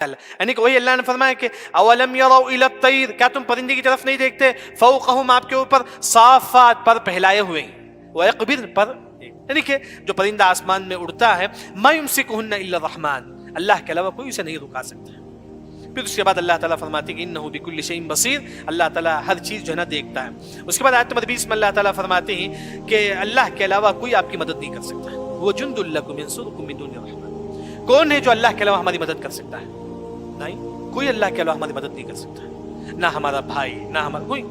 یعنی کہ وہی اللہ نے فرمایا کہ اولم یروا الی الطیر، کیا تم پرندے کی طرف نہیں دیکھتے، فوقہم، آپ کے اوپر، صافات، پر پہلائے ہوئے ہیں، ویقبضن، پر، یعنی کہ جو پرندہ آسمان میں اڑتا ہے، ما یمسکہن الا الرحمن، اللہ کے علاوہ کوئی اسے نہیں رکا سکتا۔ پھر اس کے بعد اللہ تعالیٰ فرماتے ہیں کہ انہ بکل شیء بصیر، اللہ تعالیٰ ہر چیز جو ہے نا دیکھتا ہے۔ اس کے بعد آیت نمبر 20 میں اللہ تعالیٰ فرماتے ہیں کہ اللہ کے علاوہ کوئی آپ کی مدد نہیں کر سکتا، وہ جند لکم ینصرکم من دون الرحمن، کون ہے جو اللہ کے علاوہ ہماری مدد کر سکتا ہے؟ نہیں، کوئی اللہ کے علاوہ ہماری مدد نہیں کر سکتا، نہ ہمارا بھائی، نہ ہمارا کوئی۔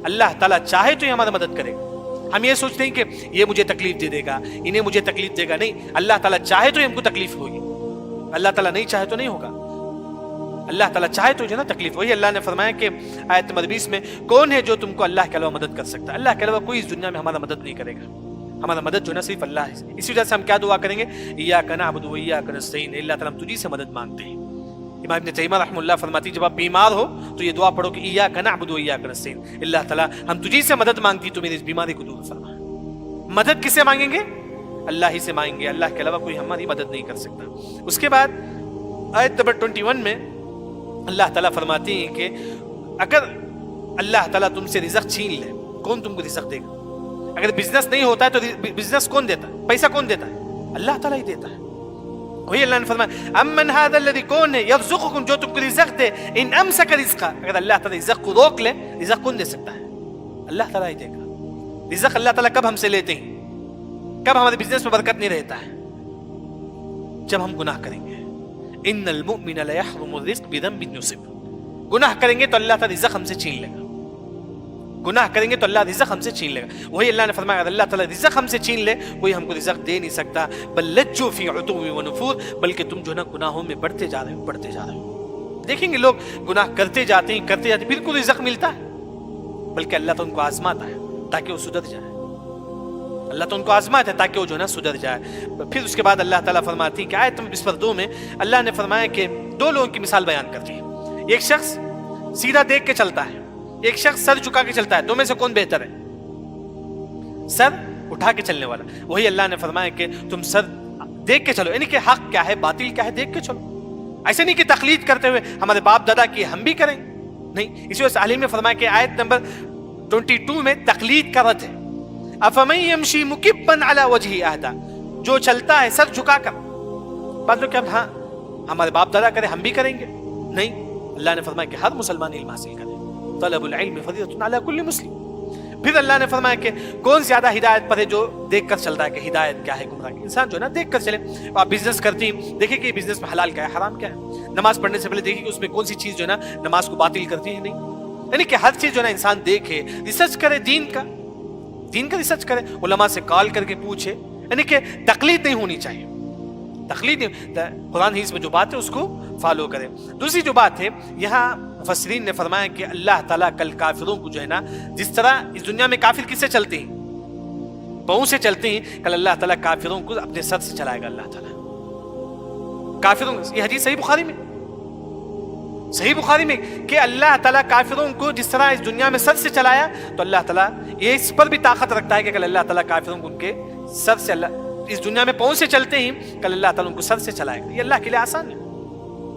اللہ تعالیٰ چاہے تو یہ ہماری مدد کرے گا۔ ہم یہ سوچتے ہیں کہ یہ مجھے تکلیف دے دے گا، انہیں مجھے تکلیف دے گا، نہیں، اللہ تعالیٰ چاہے تو ہم کو تکلیف ہوگی، اللہ تعالیٰ نہیں چاہے تو نہیں ہوگا۔ اللہ تعالیٰ چاہے تو جو ہے نا تکلیف، وہی اللہ نے فرمایا کہ آیت نمبر 20 میں، کون ہے جو تم کو اللہ کے علاوہ مدد کر سکتا ہے؟ اللہ کے علاوہ کوئی اس دنیا میں ہمارا مدد نہیں کرے گا، ہمارا مدد جو ہے نا صرف اللہ ہے۔ اسی وجہ سے ہم کیا دعا کریں گے؟ ایاک نعبد و ایاک نستعین، اللہ تعالیٰ ہم تجھی سے مدد مانگتے ہیں۔ امام ابن تیمیہ رحمہ اللہ فرماتی جب آپ بیمار ہو تو یہ دعا پڑھو کہ ایاک نعبد و ایاک نستعین، اللہ تعالیٰ ہم تجھی سے مدد مانگتی تو میری اس بیماری کو دور فرما۔ مدد کس سے مانگیں گے؟ اللہ ہی سے مانگیں گے، اللہ کے علاوہ کوئی ہماری مدد نہیں کر سکتا۔ اس کے بعد آیت نمبر 21 میں اللہ تعالیٰ فرماتے ہیں کہ اگر اللہ تعالیٰ تم سے رزق چھین لے، کون تم کو رزق دے گا؟ اگر بزنس نہیں ہوتا ہے تو بزنس کون دیتا ہے؟ پیسہ کون دیتا ہے؟ اللہ تعالیٰ ہی دیتا ہے۔ وہی اللہ نے فرمایا امن ھذا الذی، کون ہے، یرزقکم، جو تم کو رزق دے، ان امسک رزقا، اگر اللہ تعالیٰ رزق کو روک لے، رزق کون دے سکتا ہے؟ اللہ تعالیٰ ہی دے گا۔ رزق اللہ تعالیٰ کب ہم سے لیتے ہیں؟ کب ہمارے بزنس میں برکت نہیں رہتا ہے؟ جب ہم گناہ کریں گے۔ ان المؤمن لیحرم الرزق بذنب یصب، گناہ کریں گے تو اللہ تعالیٰ رزق ہم سے چھین لے گا، گناہ کریں گے تو اللہ رزق ہم سے چھین لے گا۔ وہی اللہ نے فرمایا اگر اللہ تعالیٰ رزق ہم سے چھین لے، کوئی ہم کو رزق دے نہیں سکتا۔ بل لجوا فی عتو و نفور، بلکہ تم جو ہے نا گناہوں میں بڑھتے جا رہے ہو، بڑھتے جا رہے ہو۔ دیکھیں گے لوگ گناہ کرتے جاتے ہیں، کرتے جاتے ہیں، بالکل رزق ملتا ہے، بلکہ اللہ تو ان کو آزماتا ہے تاکہ وہ سدھر جائے، اللہ تو ان کو آزماتا ہے تاکہ وہ جو ہے نا سدھر جائے۔ پھر اس کے بعد اللہ تعالیٰ فرماتی ہے کہ آیت نمبر 22 میں اللہ نے فرمایا کہ دو لوگوں کی مثال بیان کرتی ہے، ایک شخص سیدھا دیکھ کے چلتا ہے، ایک شخص سر جھکا کے چلتا ہے، دو میں سے کون بہتر ہے؟ سر اٹھا کے چلنے والا۔ وہی اللہ نے فرمایا کہ تم سر دیکھ کے چلو، یعنی کہ حق کیا ہے، باطل کیا ہے، دیکھ کے چلو۔ ایسے نہیں کہ تقلید کرتے ہوئے ہمارے باپ دادا کی ہم بھی کریں، نہیں۔ اسی وجہ سے عالم نے فرمایا کہ آیت نمبر 22 میں تقلید کا رد ہے۔ افمن یمشی مکبا علی وجہہ اہدی، جو چلتا ہے سر جھکا کر، بات لوگ کہ ہاں ہمارے باپ دادا کرے ہم بھی کریں گے، نہیں۔ اللہ نے فرمایا کہ ہر مسلمان علم حاصل کرے، طلب العلم فریضۃ علی کل مسلم۔ پھر اللہ نے فرمایا کہ کون زیادہ ہدایت پر ہے، جو دیکھ کر چلتا ہے کہ ہدایت کیا ہے، گمراہ کی۔ انسان جو ہے نا دیکھ کر چلے۔ آپ بزنس کرتی ہیں، دیکھیں کہ بزنس میں حلال کیا ہے، حرام کیا ہے۔ نماز پڑھنے سے پہلے دیکھیں کہ اس میں کون سی چیز جو ہے نا نماز کو باطل کرتی ہے، نہیں۔ یعنی کہ ہر چیز جو ہے نا انسان دیکھے، ریسرچ کرے، دین کا ریسرچ کرے، علماء سے کال کر کے پوچھے، یعنی کہ تقلید نہیں ہونی چاہیے، تقلید نہیں، قرآن حدیث میں جو بات ہے اس کو فالو کرے۔ دوسری جو بات ہے، یہاں مفسرین نے فرمایا کہ اللہ تعالیٰ کل کافروں کو جو ہے نا، جس طرح اس دنیا میں کافر کس سے چلتے ہیں، پاؤں سے چلتے ہیں، کل اللہ تعالیٰ کافروں کو اپنے سر سے چلائے گا۔ اللہ تعالیٰ کافروں، یہ حدیث صحیح بخاری میں کہ اللہ تعالیٰ کافروں کو جس طرح اس دنیا میں سر سے چلایا، تو اللہ تعالیٰ یہ اس پر بھی طاقت رکھتا ہے کہ کل اللہ تعالیٰ کافروں کو ان کے سر سے، اللہ اس دنیا میں پاؤں سے چلتے ہیں، کل اللہ تعالیٰ ان کو سر سے چلائے گا۔ یہ اللہ کے لیے آسان ہے۔